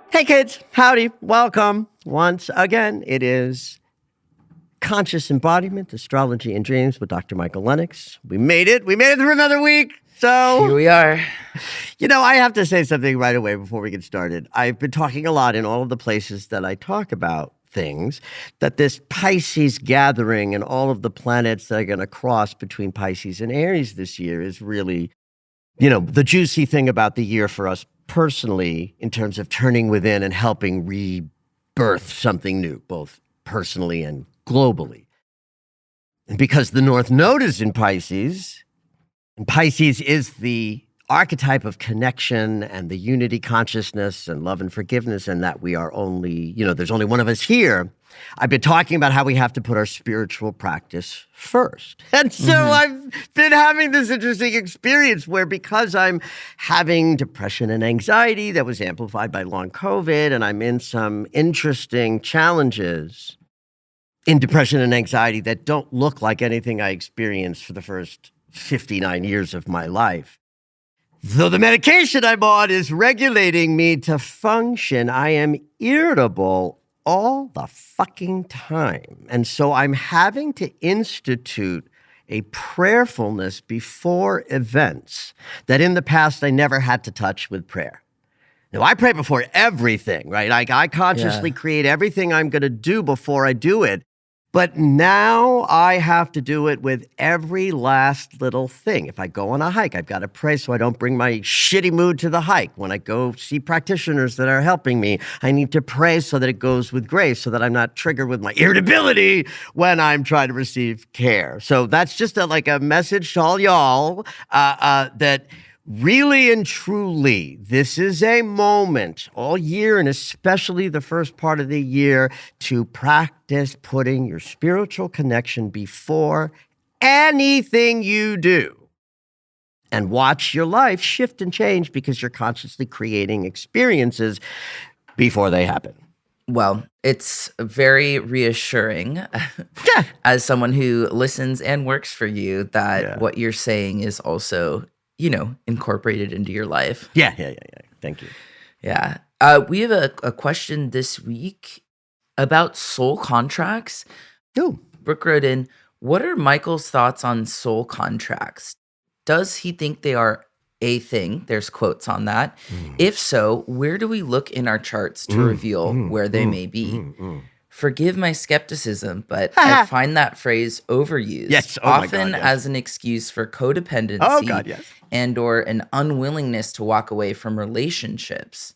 Hey kids, howdy, welcome. Once again, it is Conscious Embodiment, Astrology and Dreams with Dr. Michael Lennox. We made it through another week. So here we are. You know, I have to say something right away before we get started. I've been talking a lot in all of the places that I talk about things, that this Pisces gathering and all of the planets that are going to cross between Pisces and Aries this year is really, you know, the juicy thing about the year for us personally in terms of turning within and helping rebirth something new, both personally and globally. And because the North Node is in Pisces, and Pisces is the archetype of connection and the unity consciousness and love and forgiveness, and that we are only, you know, there's only one of us here. I've been talking about how we have to put our spiritual practice first. And so I've been having this interesting experience where, because I'm having depression and anxiety that was amplified by long COVID, and I'm in some interesting challenges in depression and anxiety that don't look like anything I experienced for the first 59 years of my life. Though the medication I'm on is regulating me to function, I am irritable all the fucking time. And so I'm having to institute a prayerfulness before events that in the past I never had to touch with prayer. Now, I pray before everything, right? I consciously create everything I'm going to do before I do it. But now I have to do it with every last little thing. If I go on a hike, I've got to pray so I don't bring my shitty mood to the hike. When I go see practitioners that are helping me, I need to pray so that it goes with grace, so that I'm not triggered with my irritability when I'm trying to receive care. So that's just a message to all y'all that really and truly, this is a moment all year, and especially the first part of the year, to practice putting your spiritual connection before anything you do. And watch your life shift and change because you're consciously creating experiences before they happen. Well, it's very reassuring as someone who listens and works for you that what you're saying is also, you know, incorporated into your life. Yeah. Thank you. Yeah. We have a question this week about soul contracts. Ooh. Brooke wrote in, what are Michael's thoughts on soul contracts? Does he think they are a thing? There's quotes on that. If so, where do we look in our charts to reveal where they may be? Forgive my skepticism, but I find that phrase overused, often as an excuse for codependency and or an unwillingness to walk away from relationships.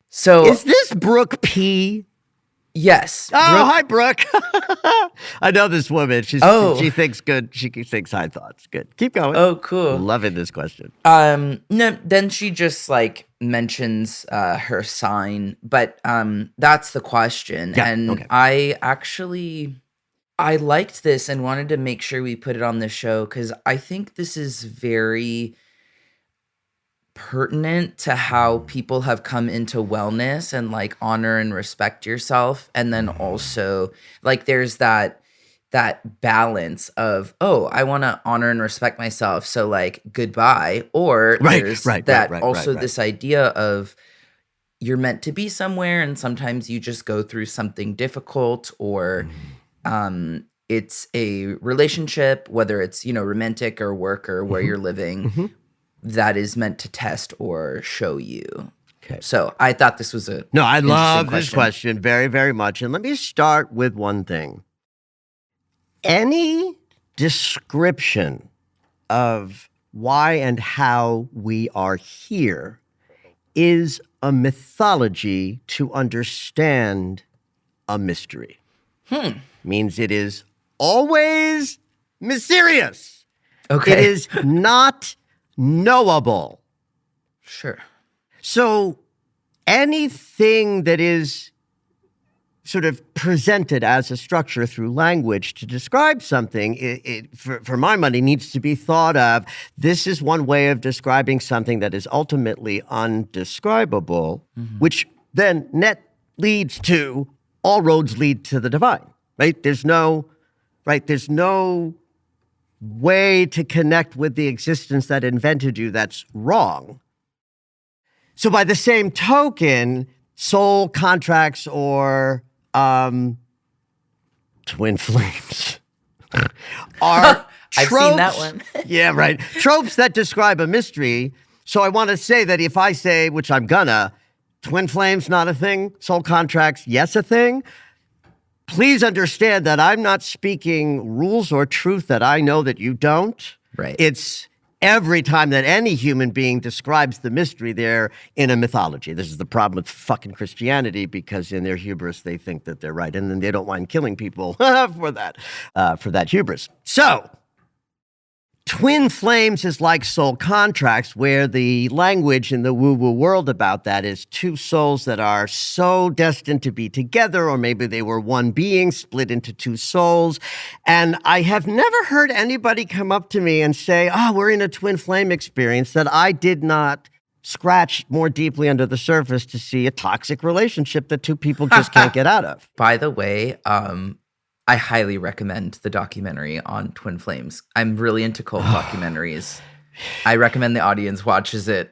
So is this Brooke P? Yes. Oh, hi, Brooke. I know this woman. She thinks good. She thinks high thoughts. Good. Keep going. Oh, cool. Loving this question. No, then she just mentions her sign, but that's the question. Yeah, and I liked this and wanted to make sure we put it on the show because I think this is very pertinent to how people have come into wellness and honor and respect yourself. And then also there's that balance of, I want to honor and respect myself. So goodbye. Or there's this idea of you're meant to be somewhere and sometimes you just go through something difficult or it's a relationship, whether it's, romantic or work or where you're living, that is meant to test or show you. Okay. So I thought this was I love this question very, very much. And let me start with one thing. Any description of why and how we are here is a mythology to understand a mystery. Means it is always mysterious. Okay. It is not knowable. Sure. So anything that is sort of presented as a structure through language to describe something, for my money, needs to be thought of. This is one way of describing something that is ultimately undescribable, which then leads to all roads lead to the divine, right? There's no way to connect with the existence that invented you that's wrong. So by the same token, soul contracts or twin flames are I've tropes. seen that one. Yeah, right. Tropes that describe a mystery. So I want to say that if I say, which I'm gonna, twin flames not a thing, soul contracts yes a thing, please understand that I'm not speaking rules or truth that I know that you don't. Right. It's every time that any human being describes the mystery, they're in a mythology. This is the problem with fucking Christianity, because in their hubris, they think that they're right. And then they don't mind killing people for that hubris. So twin flames is like soul contracts, where the language in the woo-woo world about that is two souls that are so destined to be together, or maybe they were one being split into two souls. And I have never heard anybody come up to me and say, oh, we're in a twin flame experience, that I did not scratch more deeply under the surface to see a toxic relationship that two people just can't get out of. By the way, I highly recommend the documentary on twin flames. I'm really into cult documentaries. I recommend the audience watches it.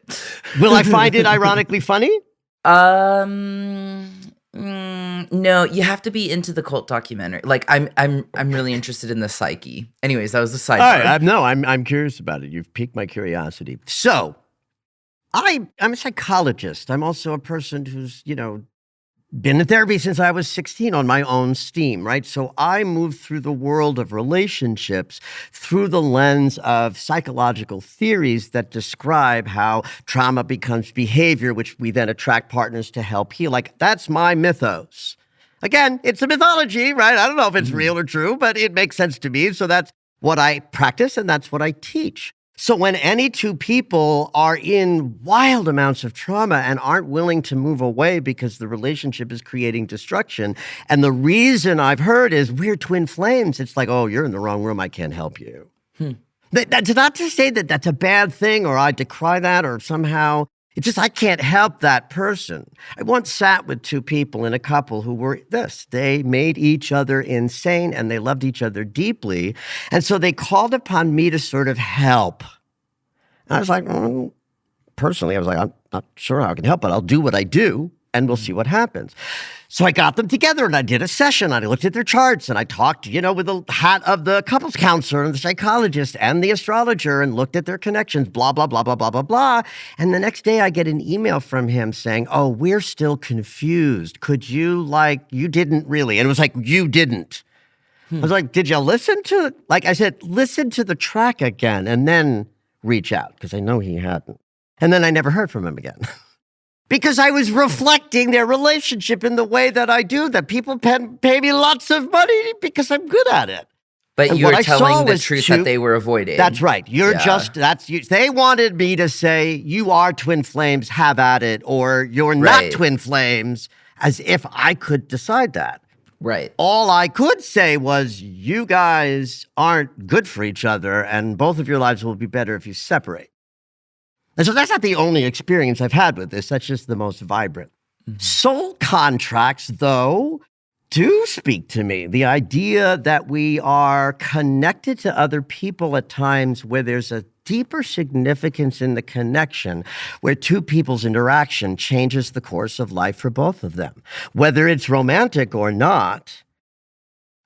Will I find it ironically funny? No, you have to be into the cult documentary. Like I'm really interested in the psyche. Anyways, that was the side. All right, I'm curious about it. You've piqued my curiosity. So, I'm a psychologist. I'm also a person who's, been in therapy since I was 16 on my own steam, right? So I moved through the world of relationships through the lens of psychological theories that describe how trauma becomes behavior, which we then attract partners to help heal. Like, that's my mythos. Again, it's a mythology, right? I don't know if it's real or true, but it makes sense to me. So that's what I practice and that's what I teach. So when any two people are in wild amounts of trauma and aren't willing to move away because the relationship is creating destruction, and the reason I've heard is we're twin flames, it's like, oh, you're in the wrong room, I can't help you. That's not to say that that's a bad thing or I decry that or somehow, it's just I can't help that person. I once sat with two people in a couple who were this. They made each other insane and they loved each other deeply. And so they called upon me to sort of help. And I was like, personally, I was like, I'm not sure how I can help, but I'll do what I do and we'll see what happens. So I got them together and I did a session. I looked at their charts and I talked, with the hat of the couples counselor and the psychologist and the astrologer and looked at their connections, blah, blah, blah, blah, blah, blah, blah. And the next day I get an email from him saying, oh, we're still confused. Could you, you didn't really. And it was like, you didn't. I was like, did you listen to, I said, listen to the track again and then reach out, because I know he hadn't. And then I never heard from him again. Because I was reflecting their relationship in the way that I do, that people pay me lots of money because I'm good at it. But you were telling the truth that they were avoiding. That's right. They wanted me to say, you are twin flames, have at it, or you're not twin flames, as if I could decide that. Right. All I could say was, you guys aren't good for each other, and both of your lives will be better if you separate. And so that's not the only experience I've had with this. That's just the most vibrant. Soul contracts, though, do speak to me. The idea that we are connected to other people at times where there's a deeper significance in the connection, where two people's interaction changes the course of life for both of them. Whether it's romantic or not,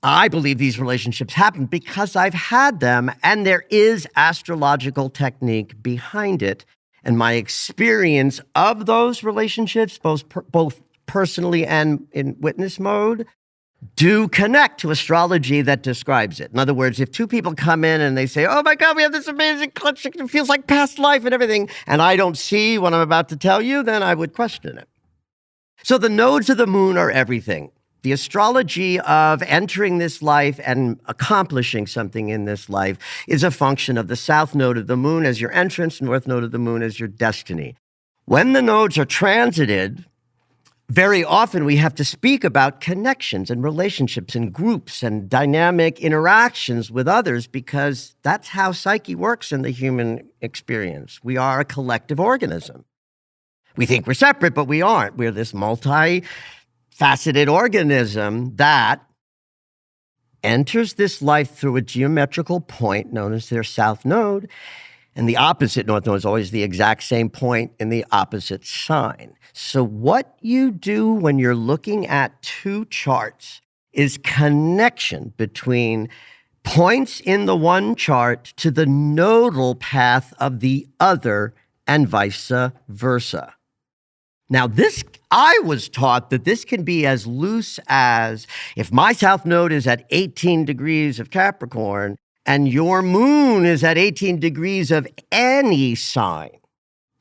I believe these relationships happen because I've had them, and there is astrological technique behind it. And my experience of those relationships, both personally and in witness mode, do connect to astrology that describes it. In other words, if two people come in and they say, oh my God, we have this amazing connection, it feels like past life and everything, and I don't see what I'm about to tell you, then I would question it. So the nodes of the moon are everything. The astrology of entering this life and accomplishing something in this life is a function of the south node of the moon as your entrance, north node of the moon as your destiny. When the nodes are transited, very often we have to speak about connections and relationships and groups and dynamic interactions with others because that's how psyche works in the human experience. We are a collective organism. We think we're separate, but we aren't. We're this multi-faceted organism that enters this life through a geometrical point known as their south node, and the opposite north node is always the exact same point in the opposite sign. So what you do when you're looking at two charts is connection between points in the one chart to the nodal path of the other and vice versa. Now, I was taught that this can be as loose as if my south node is at 18 degrees of Capricorn and your moon is at 18 degrees of any sign.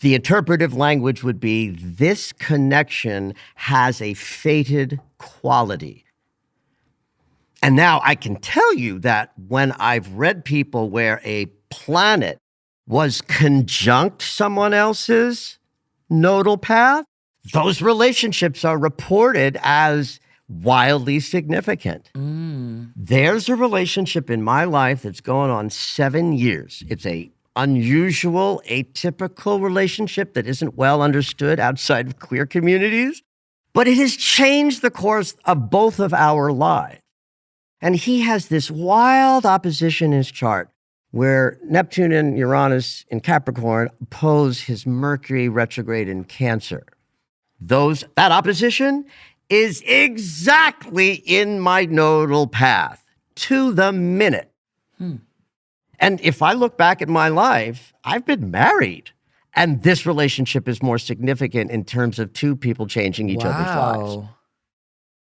The interpretive language would be this connection has a fated quality. And now I can tell you that when I've read people where a planet was conjunct someone else's nodal path, those relationships are reported as wildly significant. There's a relationship in my life that's going on 7 years. It's a unusual, atypical relationship that isn't well understood outside of queer communities, but it has changed the course of both of our lives. And he has this wild opposition in his chart where Neptune and Uranus in Capricorn oppose his Mercury retrograde in Cancer. That opposition is exactly in my nodal path to the minute. And if I look back at my life, I've been married. And this relationship is more significant in terms of two people changing each other's lives.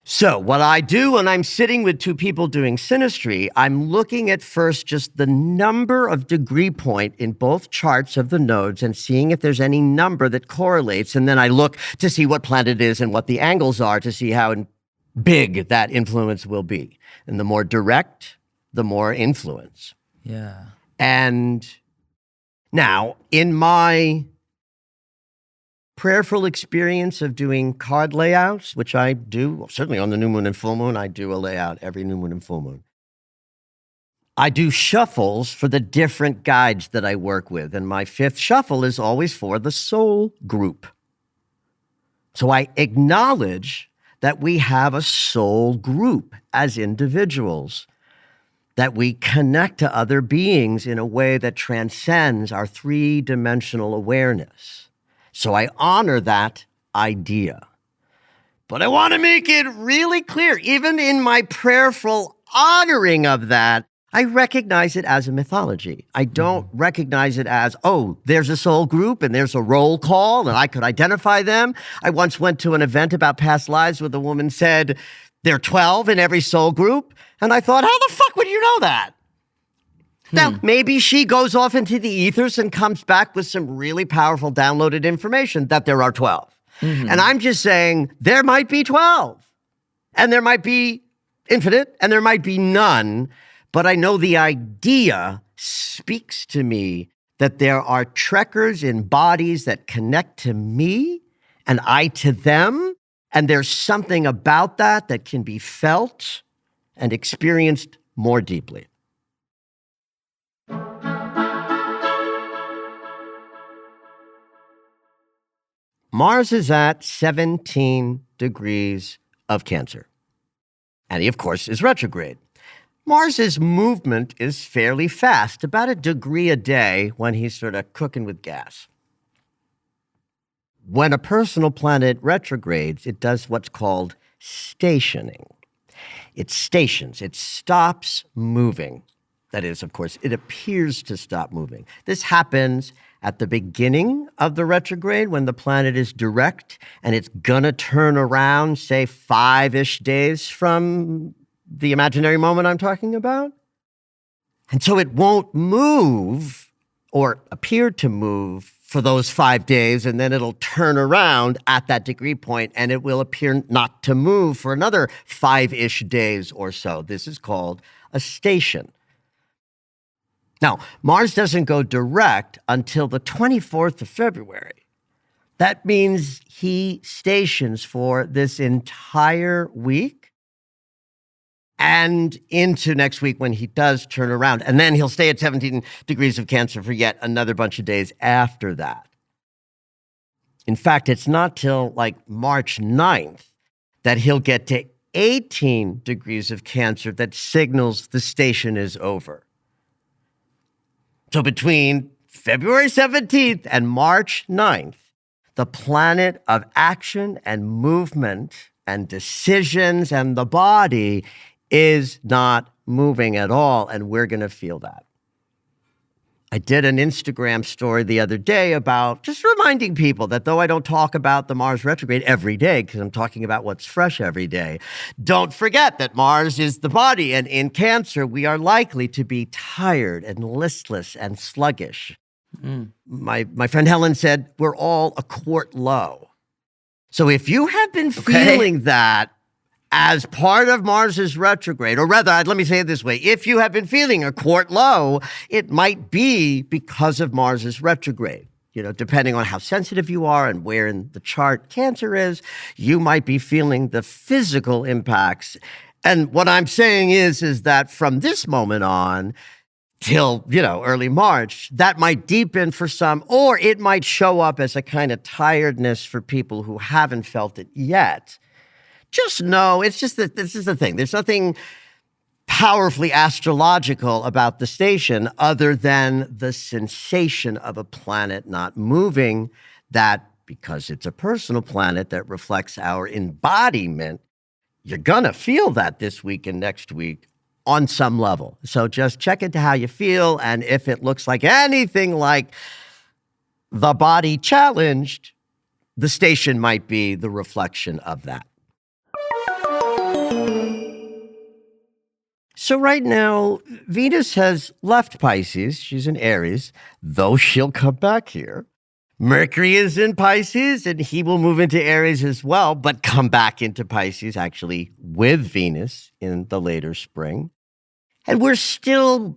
So what I do when I'm sitting with two people doing synastry, I'm looking at first just the number of degree point in both charts of the nodes and seeing if there's any number that correlates. And then I look to see what planet it is and what the angles are to see how big that influence will be. And the more direct, the more influence. Yeah. And now, in my prayerful experience of doing card layouts, which I do, certainly on the new moon and full moon, I do a layout every new moon and full moon. I do shuffles for the different guides that I work with. And my fifth shuffle is always for the soul group. So I acknowledge that we have a soul group as individuals, that we connect to other beings in a way that transcends our three-dimensional awareness. So I honor that idea. But I want to make it really clear, even in my prayerful honoring of that, I recognize it as a mythology. I don't recognize it as, oh, there's a soul group and there's a roll call and I could identify them. I once went to an event about past lives where the woman said, there are 12 in every soul group. And I thought, how the fuck would you know that? Now, maybe she goes off into the ethers and comes back with some really powerful downloaded information that there are 12. And I'm just saying there might be 12 and there might be infinite and there might be none. But I know the idea speaks to me that there are trekkers in bodies that connect to me and I to them. And there's something about that that can be felt and experienced more deeply. Mars is at 17 degrees of Cancer. And he, of course, is retrograde. Mars's movement is fairly fast, about a degree a day when he's sort of cooking with gas. When a personal planet retrogrades, it does what's called stationing. It stations, it stops moving. That is, of course, it appears to stop moving. This happens at the beginning of the retrograde when the planet is direct and it's gonna turn around, say 5-ish days from the imaginary moment I'm talking about. And so it won't move or appear to move for those 5 days, and then it'll turn around at that degree point and it will appear not to move for another 5-ish days or so. This is called a station. Now, Mars doesn't go direct until the 24th of February. That means he stations for this entire week and into next week when he does turn around. And then he'll stay at 17 degrees of Cancer for yet another bunch of days after that. In fact, it's not till like March 9th that he'll get to 18 degrees of Cancer that signals the station is over. So between February 17th and March 9th, the planet of action and movement and decisions and the body is not moving at all, and we're going to feel that. I did an Instagram story the other day about just reminding people that though I don't talk about the Mars retrograde every day because I'm talking about what's fresh every day, don't forget that Mars is the body, and in Cancer, we are likely to be tired and listless and sluggish. My friend Helen said, we're all a quart low. So if you have been feeling that as part of Mars's retrograde, or rather, let me say it this way, if you have been feeling a quart low, it might be because of Mars's retrograde. You know, depending on how sensitive you are and where in the chart Cancer is, you might be feeling the physical impacts. And what I'm saying is that from this moment on till, early March, that might deepen for some, or it might show up as a kind of tiredness for people who haven't felt it yet. Just know, it's just that this is the thing. There's nothing powerfully astrological about the station other than the sensation of a planet not moving, that because it's a personal planet that reflects our embodiment, you're going to feel that this week and next week on some level. So just check into how you feel, and if it looks like anything like the body challenged, the station might be the reflection of that. So right now, Venus has left Pisces. She's in Aries, though she'll come back here. Mercury is in Pisces, and he will move into Aries as well, but come back into Pisces, actually, with Venus in the later spring. And we're still,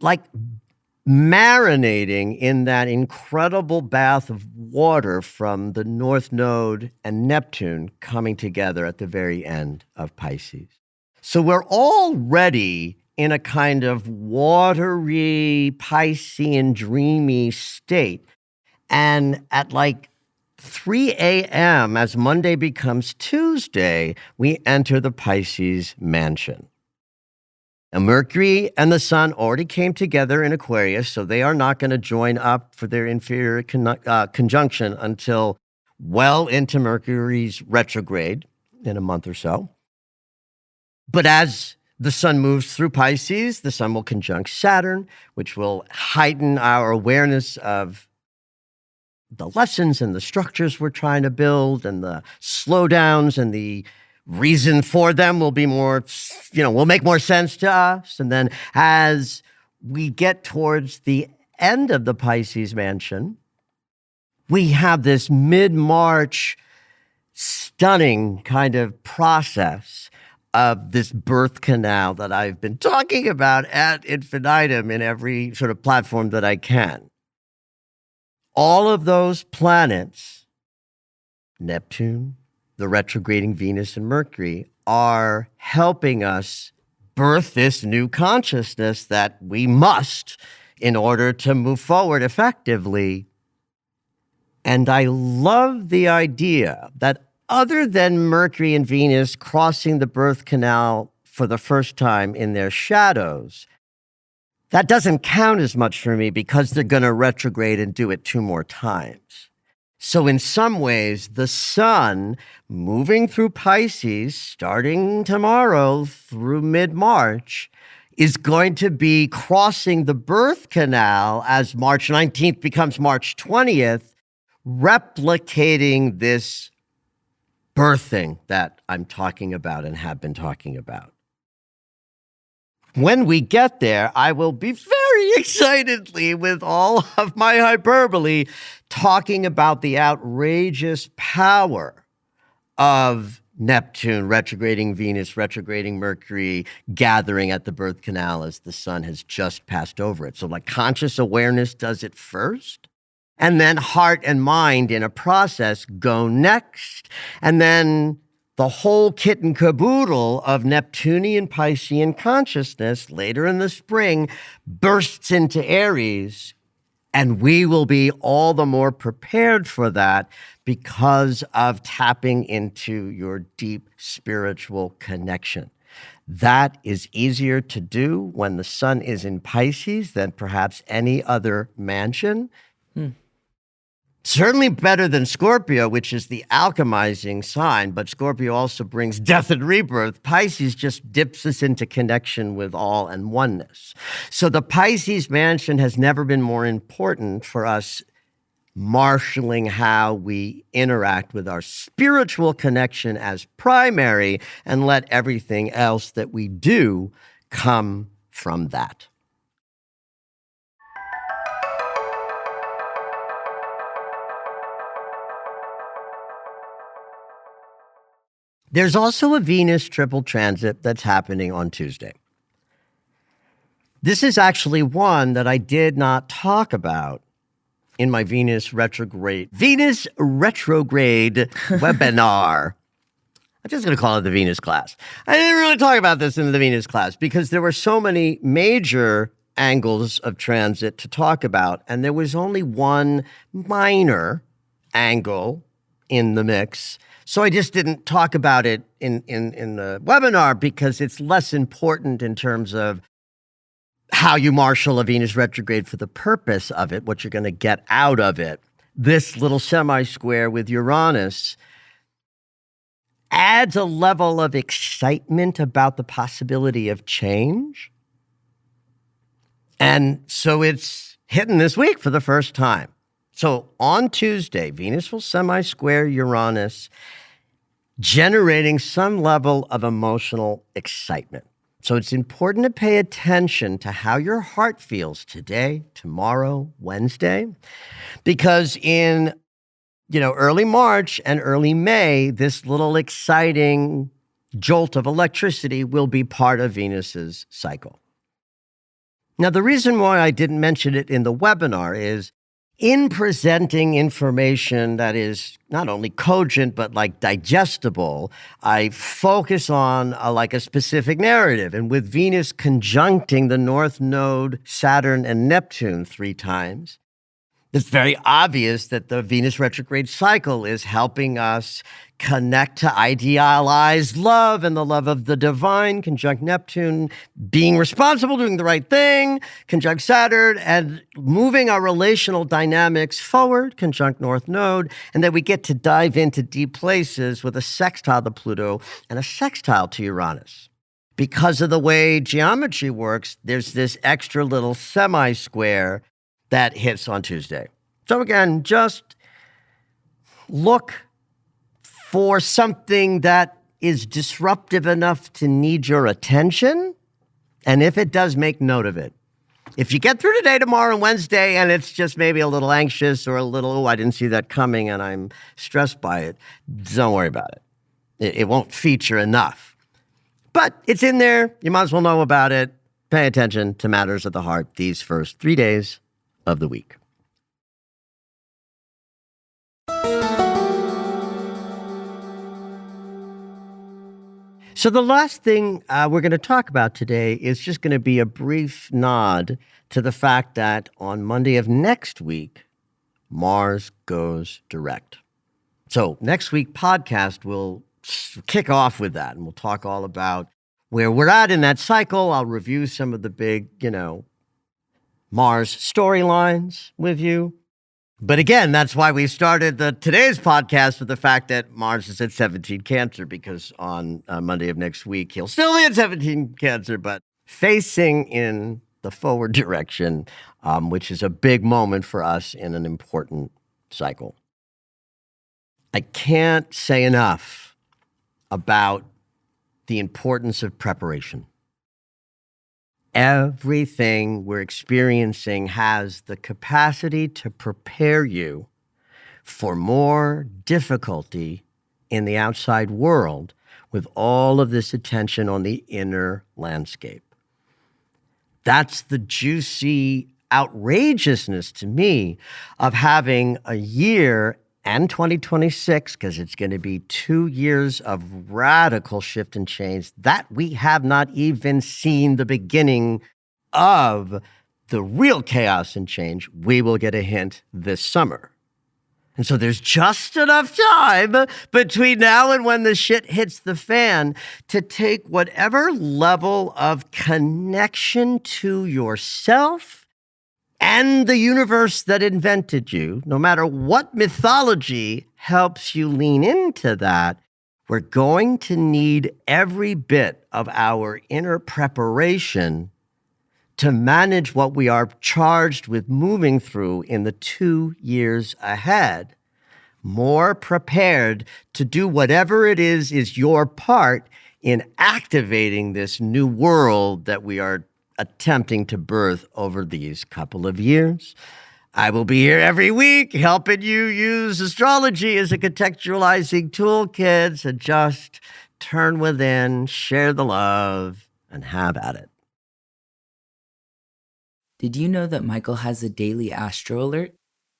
marinating in that incredible bath of water from the North Node and Neptune coming together at the very end of Pisces. So we're already in a kind of watery, Piscean, dreamy state. And at 3 a.m., as Monday becomes Tuesday, we enter the Pisces mansion. And Mercury and the Sun already came together in Aquarius, so they are not going to join up for their inferior conjunction until well into Mercury's retrograde in a month or so. But as the Sun moves through Pisces, the Sun will conjunct Saturn, which will heighten our awareness of the lessons and the structures we're trying to build, and the slowdowns and the reason for them will be more, will make more sense to us. And then as we get towards the end of the Pisces mansion, we have this mid-March stunning kind of process of this birth canal that I've been talking about ad infinitum in every sort of platform that I can. All of those planets, Neptune, the retrograding Venus and Mercury, are helping us birth this new consciousness that we must in order to move forward effectively. And I love the idea that other than Mercury and Venus crossing the birth canal for the first time in their shadows, that doesn't count as much for me because they're going to retrograde and do it 2 more times. So in some ways, the Sun moving through Pisces, starting tomorrow through mid-March, is going to be crossing the birth canal as March 19th becomes March 20th, replicating this birthing that I'm talking about and have been talking about. When we get there, I will be very very excitedly, with all of my hyperbole, talking about the outrageous power of Neptune retrograding Venus, retrograding Mercury, gathering at the birth canal as the sun has just passed over it. So like conscious awareness does it first, and then heart and mind in a process go next. And then the whole kit and caboodle of Neptunian Piscean consciousness later in the spring bursts into Aries. And we will be all the more prepared for that because of tapping into your deep spiritual connection. That is easier to do when the sun is in Pisces than perhaps any other mansion. Certainly better than Scorpio, which is the alchemizing sign, but Scorpio also brings death and rebirth. Pisces just dips us into connection with all and oneness. So the Pisces mansion has never been more important for us marshaling how we interact with our spiritual connection as primary and let everything else that we do come from that. There's also a Venus triple transit that's happening on Tuesday. This is actually one that I did not talk about in my Venus retrograde webinar. I'm just going to call it the Venus class. I didn't really talk about this in the Venus class because there were so many major angles of transit to talk about, and there was only one minor angle in the mix. So I just didn't talk about it in the webinar because it's less important in terms of how you marshal a Venus retrograde for the purpose of it, what you're going to get out of it. This little semi-square with Uranus adds a level of excitement about the possibility of change. And so it's hitting this week for the first time. So on Tuesday, Venus will semi-square Uranus, generating some level of emotional excitement. So it's important to pay attention to how your heart feels today, tomorrow, Wednesday, because in early March and early May, this little exciting jolt of electricity will be part of Venus's cycle. Now, the reason why I didn't mention it in the webinar is in presenting information that is not only cogent, but like digestible, I focus on a specific narrative. And with Venus conjuncting the North Node, Saturn, and Neptune 3 times, it's very obvious that the Venus retrograde cycle is helping us connect to idealized love and the love of the divine, conjunct Neptune, being responsible, doing the right thing, conjunct Saturn, and moving our relational dynamics forward, conjunct North Node, and then we get to dive into deep places with a sextile to Pluto and a sextile to Uranus. Because of the way geometry works, there's this extra little semi-square that hits on Tuesday. So again, just look for something that is disruptive enough to need your attention. And if it does, make note of it. If you get through today, tomorrow, and Wednesday, and it's just maybe a little anxious or a little, I didn't see that coming and I'm stressed by it, don't worry about it. It won't feature enough. But it's in there. You might as well know about it. Pay attention to matters of the heart these first 3 days of the week. So the last thing we're going to talk about today is just going to be a brief nod to the fact that on Monday of next week, Mars goes direct. So next week podcast will kick off with that, and we'll talk all about where we're at in that cycle. I'll review some of the big, Mars storylines with you. But again, that's why we started today's podcast with the fact that Mars is at 17 Cancer, because on Monday of next week, he'll still be at 17 Cancer, but facing in the forward direction, which is a big moment for us in an important cycle. I can't say enough about the importance of preparation. Everything we're experiencing has the capacity to prepare you for more difficulty in the outside world with all of this attention on the inner landscape. That's the juicy outrageousness to me of having a year and 2026, because it's going to be 2 years of radical shift and change that we have not even seen the beginning of. The real chaos and change, we will get a hint this summer. And so there's just enough time between now and when the shit hits the fan to take whatever level of connection to yourself and the universe that invented you, no matter what mythology helps you lean into that. We're going to need every bit of our inner preparation to manage what we are charged with moving through in the 2 years ahead. More prepared to do whatever it is your part in activating this new world that we are attempting to birth over these couple of years. I will be here every week helping you use astrology as a contextualizing tool, kids, and just turn within, share the love, and have at it. Did you know that Michael has a daily astro alert?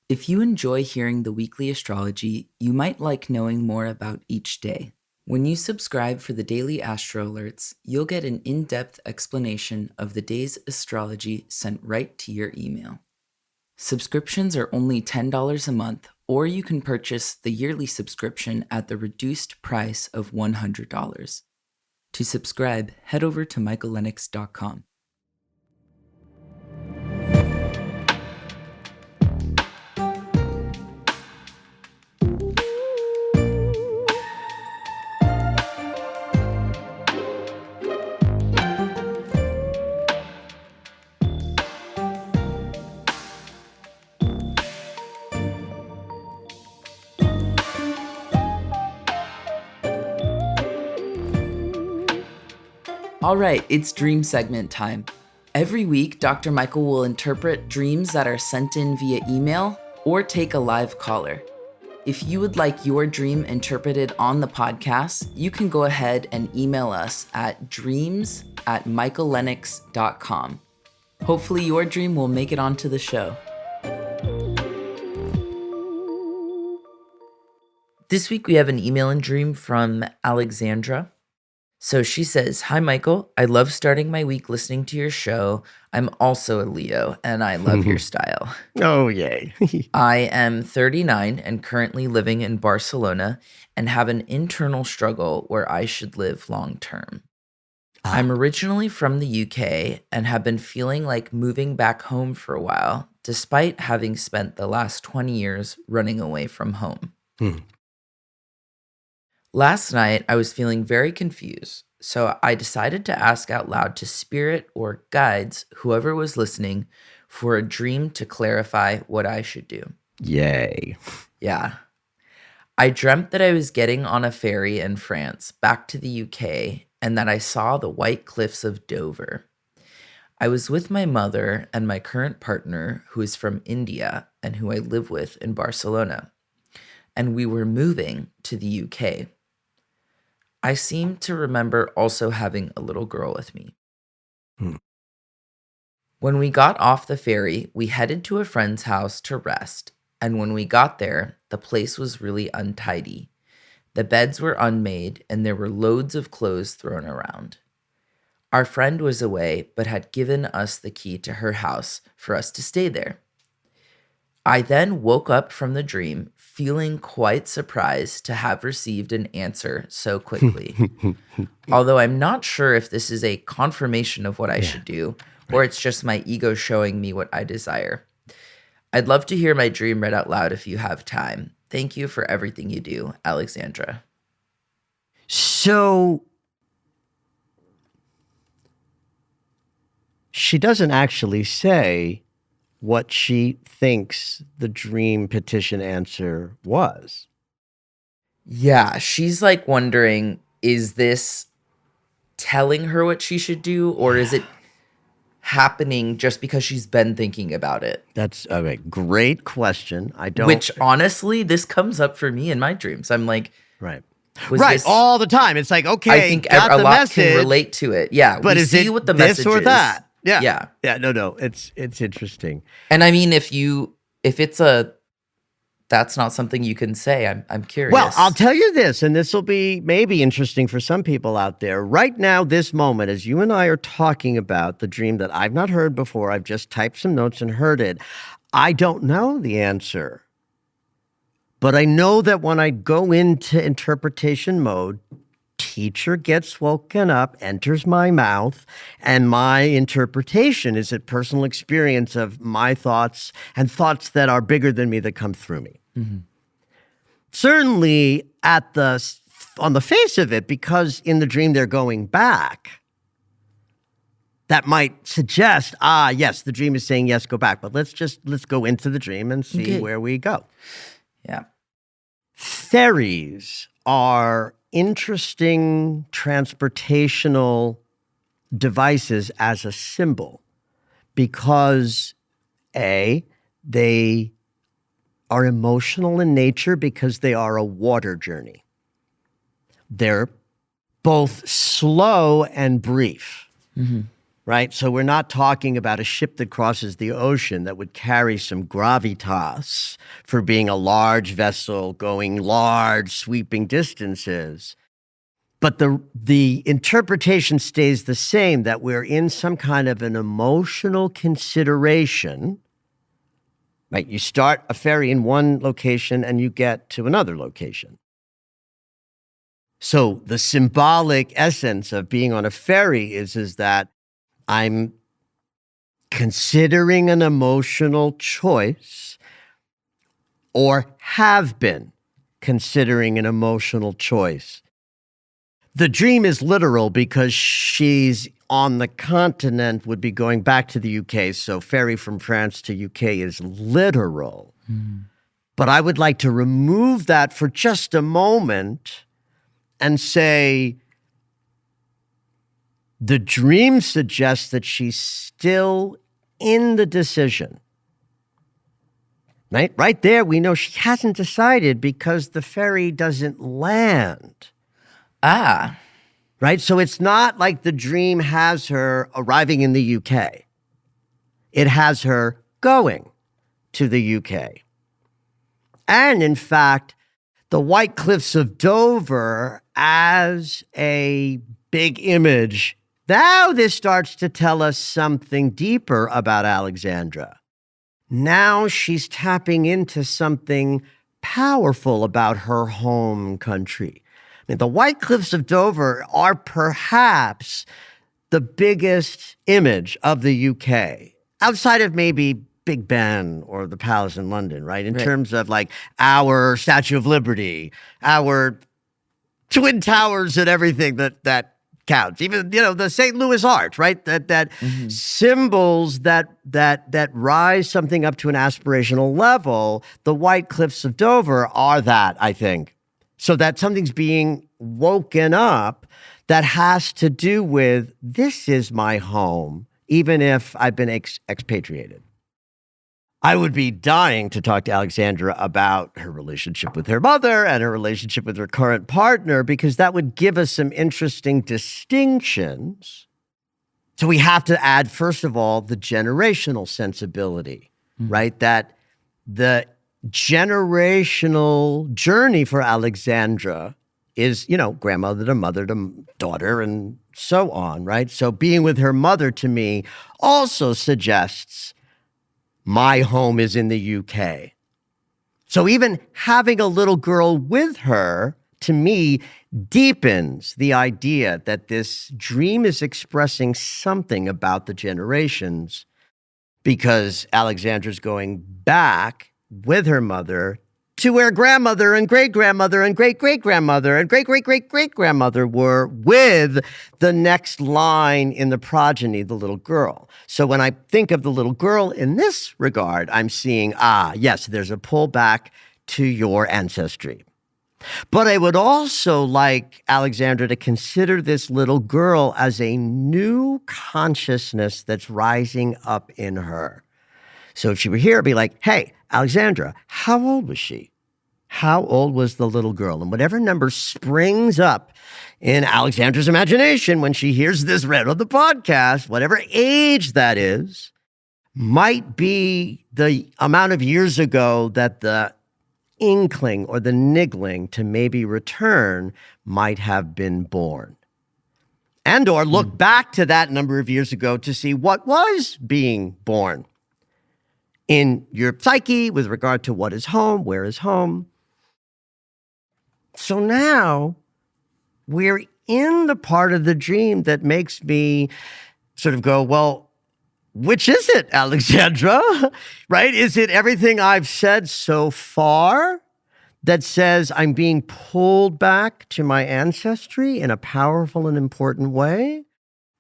If you enjoy hearing the weekly astrology, you might like knowing more about each day. When you subscribe for the daily astro alerts, you'll get an in-depth explanation of the day's astrology sent right to your email. Subscriptions are only $10 a month, or you can purchase the yearly subscription at the reduced price of $100. To subscribe, head over to michaellennox.com. All right, it's dream segment time. Every week, Dr. Michael will interpret dreams that are sent in via email or take a live caller. If you would like your dream interpreted on the podcast, you can go ahead and email us at dreams@michaellennox.com. Hopefully your dream will make it onto the show. This week we have an email and dream from Alexandra. So she says, "Hi, Michael. I love starting my week listening to your show. I'm also a Leo, and I love your style. Oh, yay. I am 39 and currently living in Barcelona and have an internal struggle where I should live long term. I'm originally from the UK and have been feeling like moving back home for a while, despite having spent the last 20 years running away from home. Last night, I was feeling very confused, so I decided to ask out loud to spirit or guides, whoever was listening, for a dream to clarify what I should do." Yay. Yeah. "I dreamt that I was getting on a ferry in France back to the UK and that I saw the white cliffs of Dover. I was with my mother and my current partner, who is from India and who I live with in Barcelona, and we were moving to the UK. I seem to remember also having a little girl with me. When we got off the ferry, we headed to a friend's house to rest, and when we got there, the place was really untidy. The beds were unmade, and there were loads of clothes thrown around. Our friend was away, but had given us the key to her house for us to stay there. I then woke up from the dream, feeling quite surprised to have received an answer so quickly. Although I'm not sure if this is a confirmation of what I should do, or it's just my ego showing me what I desire. I'd love to hear my dream read out loud if you have time. Thank you for everything you do, Alexandra." So she doesn't actually say what she thinks the dream petition answer was. Yeah, she's like wondering, is this telling her what she should do, or is it happening just because she's been thinking about it? That's okay. Great question. I don't. Which honestly, this comes up for me in my dreams. I'm like, Right. was Right. this? All the time. It's like, okay, I think got a the lot message, can relate to it. Yeah, but we is see it what the this message or is. that? Yeah. Yeah. Yeah. No. It's interesting. And I mean, if it's that's not something you can say. I'm curious. Well, I'll tell you this, and this will be maybe interesting for some people out there. Right now, this moment, as you and I are talking about the dream that I've not heard before, I've just typed some notes and heard it. I don't know the answer. But I know that when I go into interpretation mode, teacher gets woken up, enters my mouth, and my interpretation is a personal experience of my thoughts and thoughts that are bigger than me that come through me. Mm-hmm. Certainly on the face of it, because in the dream they're going back, that might suggest, yes, the dream is saying, yes, go back. But let's go into the dream and see where we go. Yeah. Ferries are interesting transportational devices as a symbol because, A, they are emotional in nature because they are a water journey. They're both slow and brief. Mm-hmm. Right? So we're not talking about a ship that crosses the ocean that would carry some gravitas for being a large vessel going large sweeping distances. But the interpretation stays the same, that we're in some kind of an emotional consideration. Right? You start a ferry in one location and you get to another location. So the symbolic essence of being on a ferry is that I'm considering an emotional choice or have been considering an emotional choice. The dream is literal because she's on the continent, would be going back to the UK. So ferry from France to UK is literal. Mm. But I would like to remove that for just a moment and say, the dream suggests that she's still in the decision. Right there, we know she hasn't decided because the ferry doesn't land. Right? So it's not like the dream has her arriving in the UK. It has her going to the UK. And in fact, the White Cliffs of Dover as a big image, now this starts to tell us something deeper about Alexandra. Now she's tapping into something powerful about her home country. I mean, the White Cliffs of Dover are perhaps the biggest image of the UK, outside of maybe Big Ben or the Palace in London, right? In terms of like our Statue of Liberty, our Twin Towers and everything that counts. Even, the St. Louis Arch, right? That mm-hmm. symbols that rise something up to an aspirational level. The White Cliffs of Dover are that, I think. So that something's being woken up that has to do with, this is my home, even if I've been expatriated. I would be dying to talk to Alexandra about her relationship with her mother and her relationship with her current partner, because that would give us some interesting distinctions. So we have to add, first of all, the generational sensibility, mm-hmm. right? That the generational journey for Alexandra is, grandmother to mother to daughter and so on, right? So being with her mother to me also suggests my home is in the UK. So even having a little girl with her, to me, deepens the idea that this dream is expressing something about the generations, because Alexandra's going back with her mother to where grandmother and great-grandmother and great-great-grandmother and great-great-great-great-grandmother were, with the next line in the progeny, the little girl. So when I think of the little girl in this regard, I'm seeing, yes, there's a pullback to your ancestry. But I would also like Alexandra to consider this little girl as a new consciousness that's rising up in her. So if she were here, I'd be like, hey, Alexandra, how old was she? How old was the little girl? And whatever number springs up in Alexandra's imagination when she hears this read on the podcast, whatever age that is, might be the amount of years ago that the inkling or the niggling to maybe return might have been born. And or look back to that number of years ago to see what was being born in your psyche with regard to what is home, where is home. So now we're in the part of the dream that makes me sort of go, well, which is it, Alexandra? Right? Is it everything I've said so far that says I'm being pulled back to my ancestry in a powerful and important way?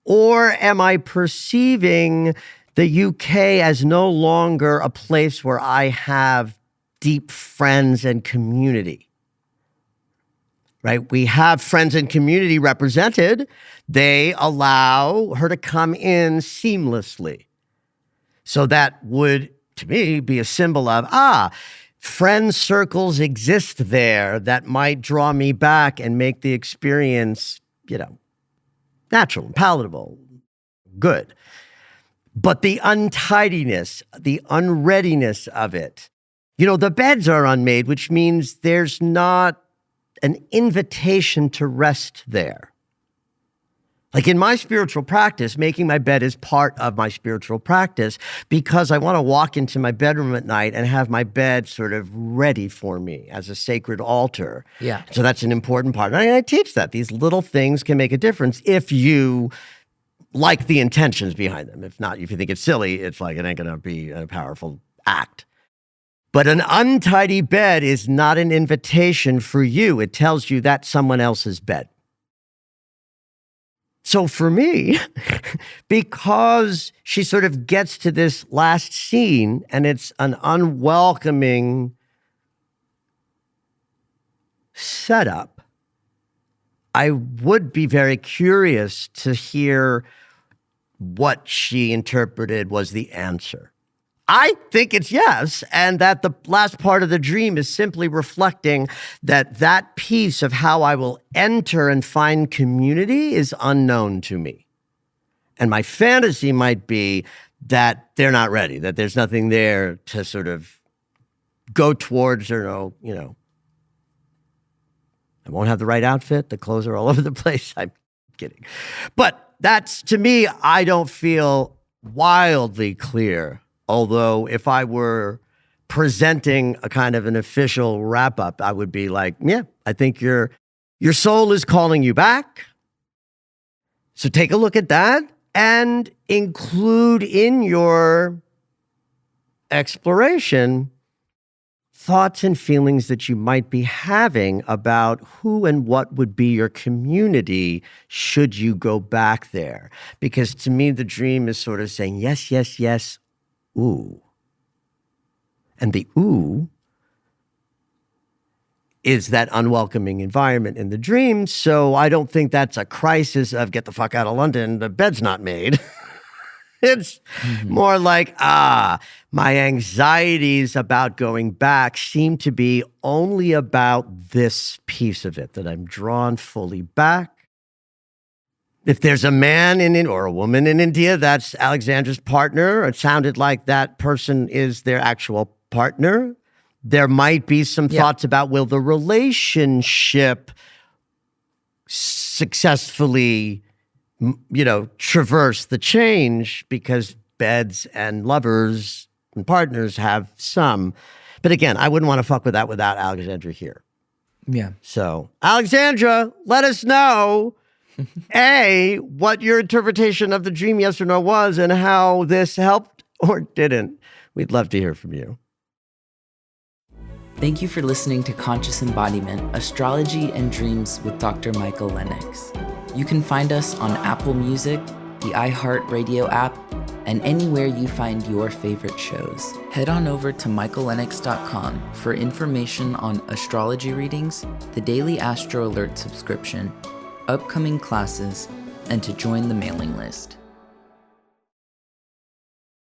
Or am I perceiving the UK as no longer a place where I have deep friends and community? Right? We have friends and community represented. They allow her to come in seamlessly. So that would, to me, be a symbol of, friend circles exist there that might draw me back and make the experience, natural and palatable, good. But the untidiness, the unreadiness of it, the beds are unmade, which means there's not an invitation to rest there. Like in my spiritual practice, making my bed is part of my spiritual practice because I want to walk into my bedroom at night and have my bed sort of ready for me as a sacred altar. Yeah. So that's an important part. And I teach that. These little things can make a difference if you like the intentions behind them. If not, if you think it's silly, it's like it ain't going to be a powerful act. But an untidy bed is not an invitation for you. It tells you that's someone else's bed. So for me, because she sort of gets to this last scene and it's an unwelcoming setup, I would be very curious to hear what she interpreted was the answer. I think it's yes, and that the last part of the dream is simply reflecting that piece of how I will enter and find community is unknown to me. And my fantasy might be that they're not ready, that there's nothing there to sort of go towards or, I won't have the right outfit. The clothes are all over the place. I'm kidding. But that's, to me, I don't feel wildly clear. Although if I were presenting a kind of an official wrap-up, I would be like, yeah, I think your soul is calling you back. So take a look at that and include in your exploration thoughts and feelings that you might be having about who and what would be your community should you go back there. Because to me, the dream is sort of saying, yes, yes, yes, ooh. And the ooh is that unwelcoming environment in the dream. So I don't think that's a crisis of get the fuck out of London, the bed's not made. It's more like, my anxieties about going back seem to be only about this piece of it, that I'm drawn fully back. If there's a man or a woman in India, that's Alexandra's partner. It sounded like that person is their actual partner. There might be some thoughts about, will the relationship successfully, traverse the change, because beds and lovers and partners have some. But again, I wouldn't want to fuck with that without Alexandra here. Yeah. So, Alexandra, let us know what your interpretation of the dream, yes or no, was, and how this helped or didn't. We'd love to hear from you. Thank you for listening to Conscious Embodiment, Astrology and Dreams with Dr. Michael Lennox. You can find us on Apple Music, the iHeartRadio app, and anywhere you find your favorite shows. Head on over to michaellennox.com for information on astrology readings, the daily Astro Alert subscription, upcoming classes, and to join the mailing list.